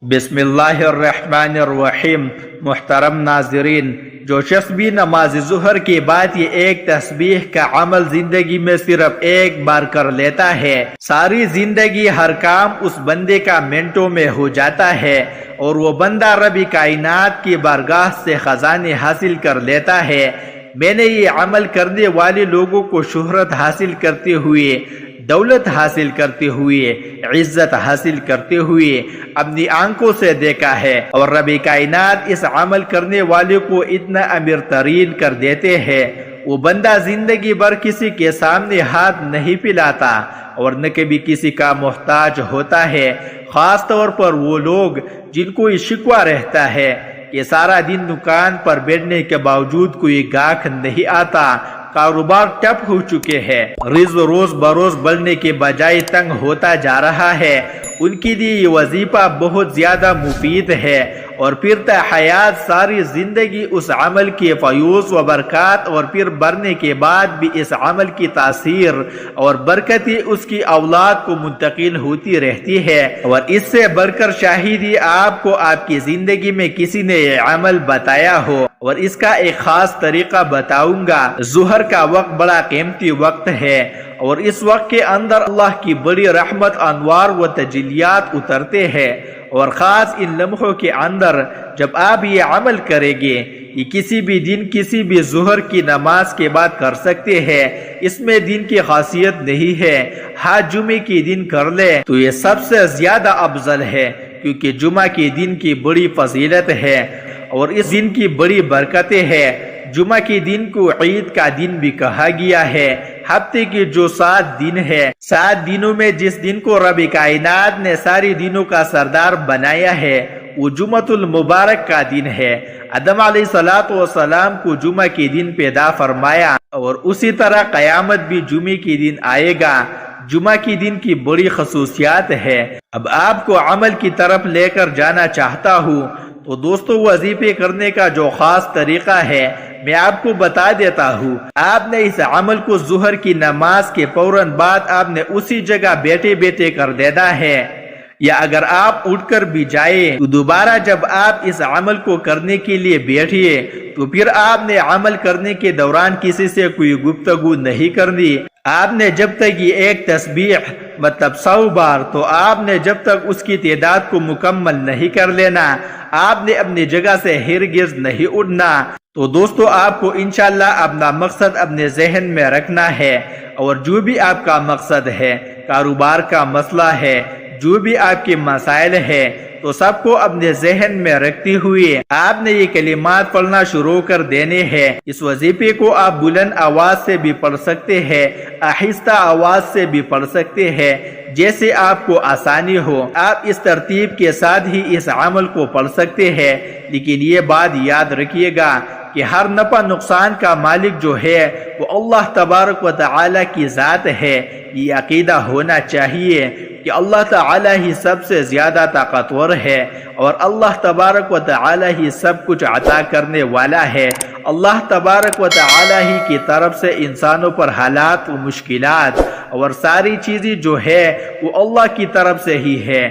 بسم اللہ الرحمن الرحیم۔ محترم ناظرین، جو شخص بھی نماز ظہر کے بعد یہ ایک تسبیح کا عمل زندگی میں صرف ایک بار کر لیتا ہے، ساری زندگی ہر کام اس بندے کا منٹوں میں ہو جاتا ہے اور وہ بندہ رب کائنات کی بارگاہ سے خزانے حاصل کر لیتا ہے۔ میں نے یہ عمل کرنے والے لوگوں کو شہرت حاصل کرتے ہوئے، دولت حاصل کرتے ہوئے، عزت حاصل کرتے ہوئے اپنی آنکھوں سے دیکھا ہے، اور رب کائنات اس عمل کرنے والے کو اتنا امیر ترین کر دیتے ہیں، وہ بندہ زندگی بھر کسی کے سامنے ہاتھ نہیں پھیلاتا اور نہ کبھی کسی کا محتاج ہوتا ہے۔ خاص طور پر وہ لوگ جن کو یہ شکوہ رہتا ہے کہ سارا دن دکان پر بیٹھنے کے باوجود کوئی گاہک نہیں آتا، کاروبار ٹپ ہو چکے ہیں، رزق روز بروز بڑھنے کے بجائے تنگ ہوتا جا رہا ہے، ان کے لیے یہ وظیفہ بہت زیادہ مفید ہے، اور پھر تا حیات ساری زندگی اس عمل کے فیوز و برکات اور پھر برنے کے بعد بھی اس عمل کی تاثیر اور برکتیں اس کی اولاد کو منتقل ہوتی رہتی ہے۔ اور اس سے بڑھ کر شاہدی آپ کو آپ کی زندگی میں کسی نے یہ عمل بتایا ہو، اور اس کا ایک خاص طریقہ بتاؤں گا۔ ظہر کا وقت بڑا قیمتی وقت ہے، اور اس وقت کے اندر اللہ کی بڑی رحمت، انوار و تجلیات اترتے ہیں، اور خاص ان لمحوں کے اندر جب آپ یہ عمل کریں گے، یہ کسی بھی دن کسی بھی ظہر کی نماز کے بعد کر سکتے ہیں، اس میں دن کی خاصیت نہیں ہے۔ ہاں جمعے کے دن کر لے تو یہ سب سے زیادہ افضل ہے، کیونکہ جمعہ کے دن کی بڑی فضیلت ہے اور اس دن کی بڑی برکتیں ہیں۔ جمعہ کے دن کو عید کا دن بھی کہا گیا ہے۔ ہفتے کے جو 7 دن ہے، 7 دنوں میں جس دن کو رب کائنات نے سارے دنوں کا سردار بنایا ہے، وہ جمعۃ المبارک کا دن ہے۔ آدم علیہ السلام کو جمعہ کے دن پیدا فرمایا، اور اسی طرح قیامت بھی جمعے کے دن آئے گا۔ جمعہ کے دن کی بڑی خصوصیات ہے۔ اب آپ کو عمل کی طرف لے کر جانا چاہتا ہوں، تو دوستو وظیفے کرنے کا جو خاص طریقہ ہے میں آپ کو بتا دیتا ہوں۔ آپ نے اس عمل کو ظہر کی نماز کے فوراً بعد آپ نے اسی جگہ بیٹھے بیٹھے کر دینا ہے، یا اگر آپ اٹھ کر بھی جائے تو دوبارہ جب آپ اس عمل کو کرنے کے لیے بیٹھیے تو پھر آپ نے عمل کرنے کے دوران کسی سے کوئی گفتگو نہیں کرنی۔ آپ نے جب تک یہ ایک تسبیح مطلب 100 بار، تو آپ نے جب تک اس کی تعداد کو مکمل نہیں کر لینا، آپ نے اپنی جگہ سے ہرگز نہیں اٹھنا۔ تو دوستو آپ کو انشاءاللہ اپنا مقصد اپنے ذہن میں رکھنا ہے، اور جو بھی آپ کا مقصد ہے، کاروبار کا مسئلہ ہے، جو بھی آپ کے مسائل ہے، تو سب کو اپنے ذہن میں رکھتے ہوئے آپ نے یہ کلمات پڑھنا شروع کر دینے ہیں۔ اس وظیفے کو آپ بلند آواز سے بھی پڑھ سکتے ہیں، آہستہ آواز سے بھی پڑھ سکتے ہیں، جیسے آپ کو آسانی ہو۔ آپ اس ترتیب کے ساتھ ہی اس عمل کو پڑھ سکتے ہیں، لیکن یہ بات یاد رکھیے گا کہ ہر نفع نقصان کا مالک جو ہے وہ اللہ تبارک و تعالی کی ذات ہے۔ یہ عقیدہ ہونا چاہیے کہ اللہ تعالی ہی سب سے زیادہ طاقتور ہے، اور اللہ تبارک و تعالی ہی سب کچھ عطا کرنے والا ہے۔ اللہ تبارک و تعالی ہی کی طرف سے انسانوں پر حالات و مشکلات اور ساری چیزیں جو ہے وہ اللہ کی طرف سے ہی ہے۔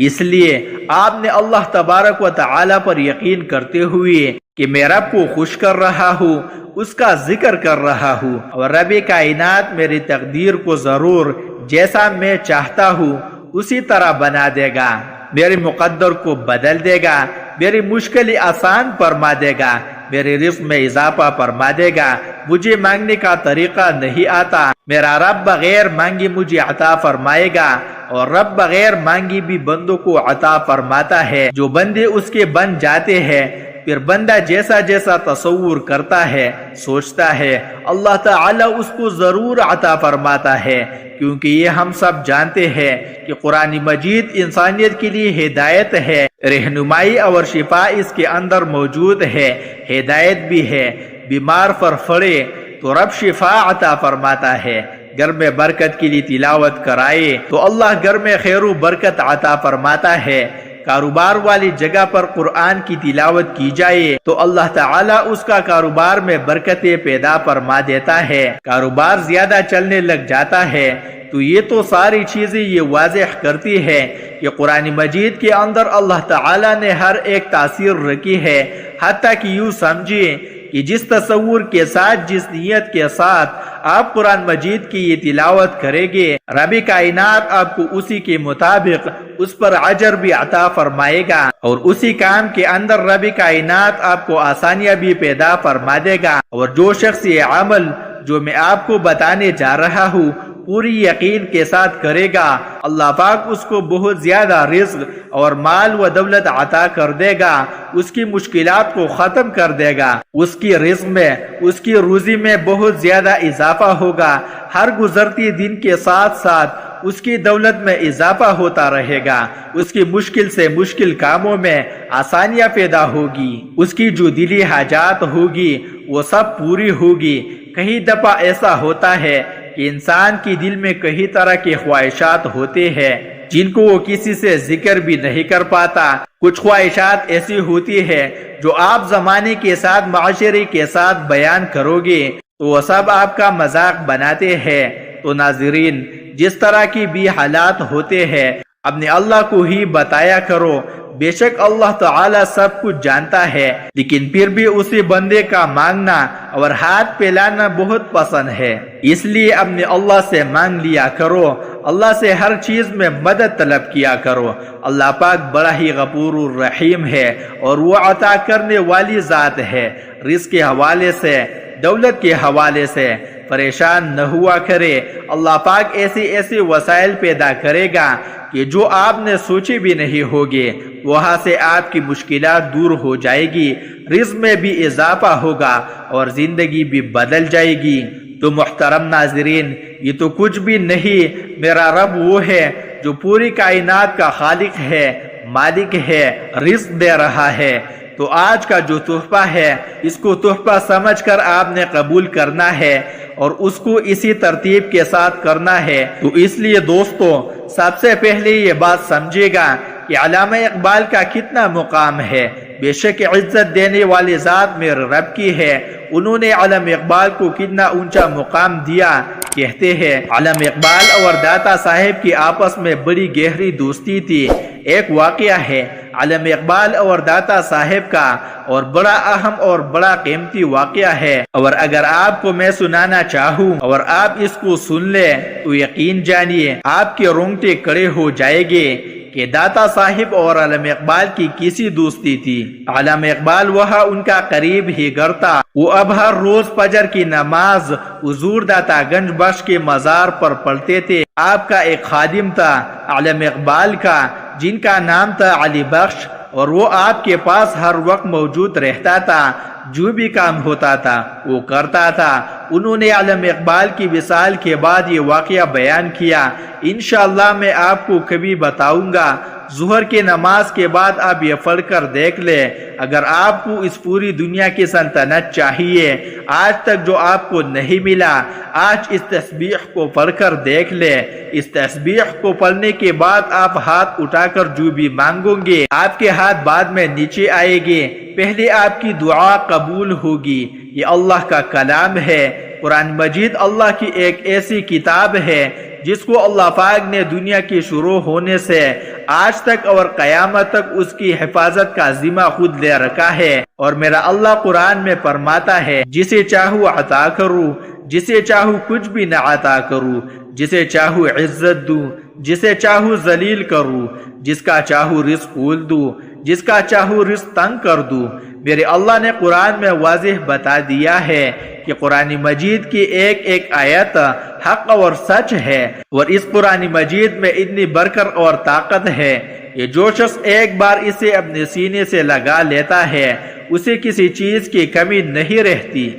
اس لیے آپ نے اللہ تبارک و تعالی پر یقین کرتے ہوئے کہ میں رب کو خوش کر رہا ہوں، اس کا ذکر کر رہا ہوں، اور رب کائنات میری تقدیر کو ضرور جیسا میں چاہتا ہوں اسی طرح بنا دے گا، میرے مقدر کو بدل دے گا، میری مشکل آسان فرما دے گا، میرے رزق میں اضافہ فرما دے گا۔ مجھے مانگنے کا طریقہ نہیں آتا، میرا رب بغیر مانگے مجھے عطا فرمائے گا، اور رب بغیر مانگے بھی بندوں کو عطا فرماتا ہے۔ جو بندے اس کے بن جاتے ہیں، پھر بندہ جیسا جیسا تصور کرتا ہے، سوچتا ہے، اللہ تعالی اس کو ضرور عطا فرماتا ہے، کیونکہ یہ ہم سب جانتے ہیں کہ قرآن مجید انسانیت کے لیے ہدایت ہے، رہنمائی اور شفا اس کے اندر موجود ہے، ہدایت بھی ہے۔ بیمار پر پڑے تو رب شفا عطا فرماتا ہے، گھر میں برکت کے لیے تلاوت کرائے تو اللہ گھر میں خیر و برکت عطا فرماتا ہے، کاروبار والی جگہ پر قرآن کی تلاوت کی جائے تو اللہ تعالیٰ اس کا کاروبار میں برکتیں پیدا فرما دیتا ہے، کاروبار زیادہ چلنے لگ جاتا ہے۔ تو یہ تو ساری چیزیں یہ واضح کرتی ہے کہ قرآن مجید کے اندر اللہ تعالیٰ نے ہر ایک تاثیر رکھی ہے، حتیٰ کہ یوں سمجھیے کہ جس تصور کے ساتھ، جس نیت کے ساتھ آپ قرآن مجید کی یہ تلاوت کریں گے، رب کائنات آپ کو اسی کے مطابق اس پر اجر بھی عطا فرمائے گا، اور اسی کام کے اندر رب کائنات آپ کو آسانیاں بھی پیدا فرما دے گا۔ اور جو شخص یہ عمل جو میں آپ کو بتانے جا رہا ہوں پوری یقین کے ساتھ کرے گا، اللہ پاک اس کو بہت زیادہ رزق اور مال و دولت عطا کر دے گا، اس کی مشکلات کو ختم کر دے گا، اس کی رزق میں، اس کی روزی میں بہت زیادہ اضافہ ہوگا، ہر گزرتی دن کے ساتھ ساتھ اس کی دولت میں اضافہ ہوتا رہے گا، اس کی مشکل سے مشکل کاموں میں آسانیاں پیدا ہوگی، اس کی جو دلی حاجات ہوگی وہ سب پوری ہوگی۔ کئی دفعہ ایسا ہوتا ہے کہ انسان کی دل میں کئی طرح کے خواہشات ہوتے ہیں جن کو وہ کسی سے ذکر بھی نہیں کر پاتا۔ کچھ خواہشات ایسی ہوتی ہے جو آپ زمانے کے ساتھ، معاشرے کے ساتھ بیان کرو گے تو وہ سب آپ کا مذاق بناتے ہیں۔ تو ناظرین، جس طرح کی بھی حالات ہوتے ہیں اپنے اللہ کو ہی بتایا کرو، بے شک اللہ تعالی سب کچھ جانتا ہے، لیکن پھر بھی اسی بندے کا مانگنا اور ہاتھ پھیلانا بہت پسند ہے، اس لیے اپنے اللہ سے مانگ لیا کرو، اللہ سے ہر چیز میں مدد طلب کیا کرو۔ اللہ پاک بڑا ہی غفور الرحیم ہے اور وہ عطا کرنے والی ذات ہے۔ رزق کے حوالے سے، دولت کے حوالے سے پریشان نہ ہوا کرے، اللہ پاک ایسے وسائل پیدا کرے گا کہ جو آپ نے سوچے بھی نہیں ہوگے، وہاں سے آپ کی مشکلات دور ہو جائے گی، رزق میں بھی اضافہ ہوگا اور زندگی بھی بدل جائے گی۔ تو محترم ناظرین، یہ تو کچھ بھی نہیں، میرا رب وہ ہے جو پوری کائنات کا خالق ہے، مالک ہے، رزق دے رہا ہے۔ تو آج کا جو تحفہ ہے اس کو تحفہ سمجھ کر آپ نے قبول کرنا ہے اور اس کو اسی ترتیب کے ساتھ کرنا ہے۔ تو اس لیے دوستو، سب سے پہلے یہ بات سمجھے گا کہ علامہ اقبال کا کتنا مقام ہے۔ بے شک عزت دینے والی ذات میرے رب کی ہے، انہوں نے علامہ اقبال کو کتنا اونچا مقام دیا۔ کہتے ہیں علامہ اقبال اور داتا صاحب کی آپس میں بڑی گہری دوستی تھی۔ ایک واقعہ ہے علامہ اقبال اور داتا صاحب کا، اور بڑا اہم اور بڑا قیمتی واقعہ ہے، اور اگر آپ کو میں سنانا چاہوں اور آپ اس کو سن لیں تو یقین جانیے آپ کے رونگٹے کھڑے ہو جائے گے کہ داتا صاحب اور علامہ اقبال کی کیسی دوستی تھی۔ علامہ اقبال وہاں ان کا قریب ہی گھر تھا، وہ اب ہر روز فجر کی نماز حضور داتا گنج بخش کے مزار پر پڑھتے تھے۔ آپ کا ایک خادم تھا علامہ اقبال کا جن کا نام تھا علی بخش، اور وہ آپ کے پاس ہر وقت موجود رہتا تھا، جو بھی کام ہوتا تھا وہ کرتا تھا۔ انہوں نے علامہ اقبال کی وصال کے بعد یہ واقعہ بیان کیا، انشاءاللہ میں آپ کو کبھی بتاؤں گا۔ ظہر کی نماز کے بعد آپ یہ پڑھ کر دیکھ لیں، اگر آپ کو اس پوری دنیا کی سلطنت چاہیے، آج تک جو آپ کو نہیں ملا، آج اس تسبیح کو پڑھ کر دیکھ لیں۔ اس تسبیح کو پڑھنے کے بعد آپ ہاتھ اٹھا کر جو بھی مانگو گے، آپ کے ہاتھ بعد میں نیچے آئے گے، پہلے آپ کی دعا قبول ہوگی۔ یہ اللہ کا کلام ہے۔ قرآن مجید اللہ کی ایک ایسی کتاب ہے جس کو اللہ پاک نے دنیا کی شروع ہونے سے آج تک اور قیامت تک اس کی حفاظت کا ذمہ خود لے رکھا ہے۔ اور میرا اللہ قرآن میں فرماتا ہے، جسے چاہو عطا کروں، جسے چاہو کچھ بھی نہ عطا کروں، جسے چاہو عزت دوں، جسے چاہو ذلیل کروں، جس کا چاہو رزق کھول دوں، جس کا چاہو رزق تنگ کر دوں۔ میرے اللہ نے قرآن میں واضح بتا دیا ہے کہ قرآن مجید کی ایک ایک آیت حق اور سچ ہے، اور اس قرآن مجید میں اتنی برکت اور طاقت ہے کہ جو شخص ایک بار اسے اپنے سینے سے لگا لیتا ہے اسے کسی چیز کی کمی نہیں رہتی،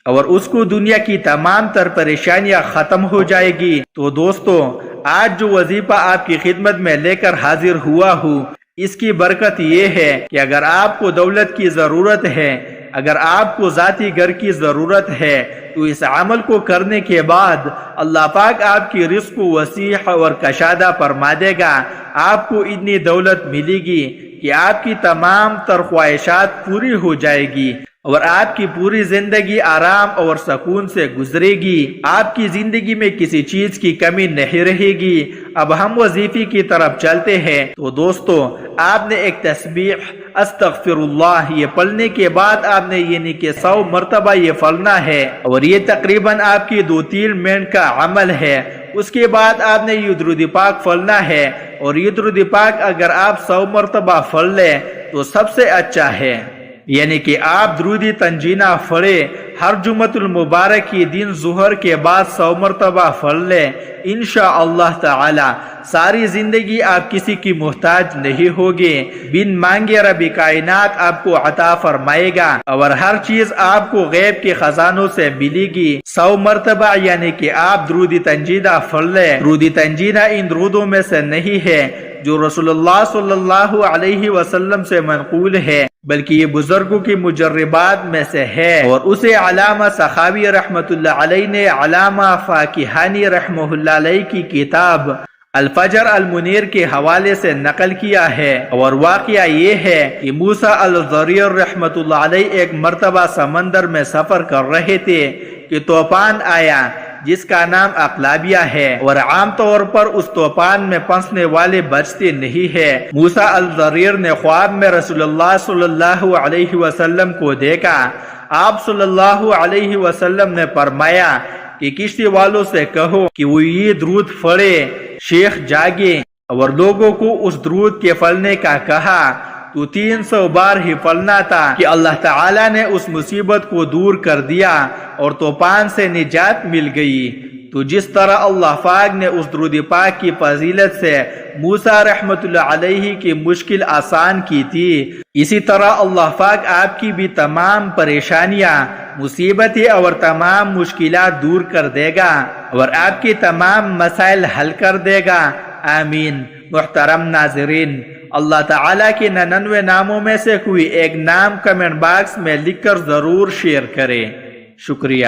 اور اس کو دنیا کی تمام تر پریشانیاں ختم ہو جائے گی۔ تو دوستو، آج جو وظیفہ آپ کی خدمت میں لے کر حاضر ہوا ہوں، اس کی برکت یہ ہے کہ اگر آپ کو دولت کی ضرورت ہے، اگر آپ کو ذاتی گھر کی ضرورت ہے تو اس عمل کو کرنے کے بعد اللہ پاک آپ کی رزق کو وسیع اور کشادہ فرما دے گا۔ آپ کو اتنی دولت ملے گی کہ آپ کی تمام تر خواہشات پوری ہو جائے گی اور آپ کی پوری زندگی آرام اور سکون سے گزرے گی۔ آپ کی زندگی میں کسی چیز کی کمی نہیں رہے گی۔ اب ہم وظیفے کی طرف چلتے ہیں۔ تو دوستو، آپ نے ایک تسبیح استغفر اللہ یہ پڑھنے کے بعد آپ نے یعنی کہ 100 مرتبہ یہ پڑھنا ہے، اور یہ تقریباً آپ کی 2-3 منٹ کا عمل ہے۔ اس کے بعد آپ نے یہ درود پاک پڑھنا ہے، اور یہ درود پاک اگر آپ 100 مرتبہ پڑھ لیں تو سب سے اچھا ہے۔ یعنی کہ آپ درود تنجینہ پڑھے ہر جمعۃ المبارک کی دن ظہر کے بعد 100 مرتبہ پڑھ لیں، انشاءاللہ تعالی ساری زندگی آپ کسی کی محتاج نہیں ہوگے۔ بن مانگے رب کائنات آپ کو عطا فرمائے گا، اور ہر چیز آپ کو غیب کے خزانوں سے ملے گی۔ 100 مرتبہ یعنی کہ آپ درود تنجینہ پڑھ لیں۔ درود تنجینہ ان درودوں میں سے نہیں ہے جو رسول اللہ صلی اللہ علیہ وسلم سے منقول ہے، بلکہ یہ بزرگوں کی مجربات میں سے ہے، اور اسے علامہ سخاوی رحمۃ اللہ علیہ نے علامہ فاکہانی رحمہ اللہ علیہ کی کتاب الفجر المنیر کے حوالے سے نقل کیا ہے۔ اور واقعہ یہ ہے کہ موسیٰ الضریر رحمۃ اللہ علیہ ایک مرتبہ سمندر میں سفر کر رہے تھے کہ طوفان آیا جس کا نام اقلابیہ ہے، اور عام طور پر اس طوفان میں پھنسنے والے بچتے نہیں ہے۔ موسیٰ الضریر نے خواب میں رسول اللہ صلی اللہ علیہ وسلم کو دیکھا۔ آپ صلی اللہ علیہ وسلم نے فرمایا کہ کشتی والوں سے کہو کہ وہ یہ درود پڑھے۔ شیخ جاگے اور لوگوں کو اس درود کے پڑھنے کا کہا تو 300 بار ہی پڑھنا تھا کہ اللہ تعالیٰ نے اس مصیبت کو دور کر دیا اور طوفان سے نجات مل گئی۔ تو جس طرح اللہ پاک نے اس درود پاک کی فضیلت سے موسیٰ رحمت اللہ علیہ کی مشکل آسان کی تھی، اسی طرح اللہ پاک آپ کی بھی تمام پریشانیاں، مصیبتیں اور تمام مشکلات دور کر دے گا، اور آپ کی تمام مسائل حل کر دے گا۔ آمین۔ محترم ناظرین، اللہ تعالیٰ کے 99 ناموں میں سے کوئی ایک نام کمنٹ باکس میں لکھ کر ضرور شیئر کریں۔ شکریہ۔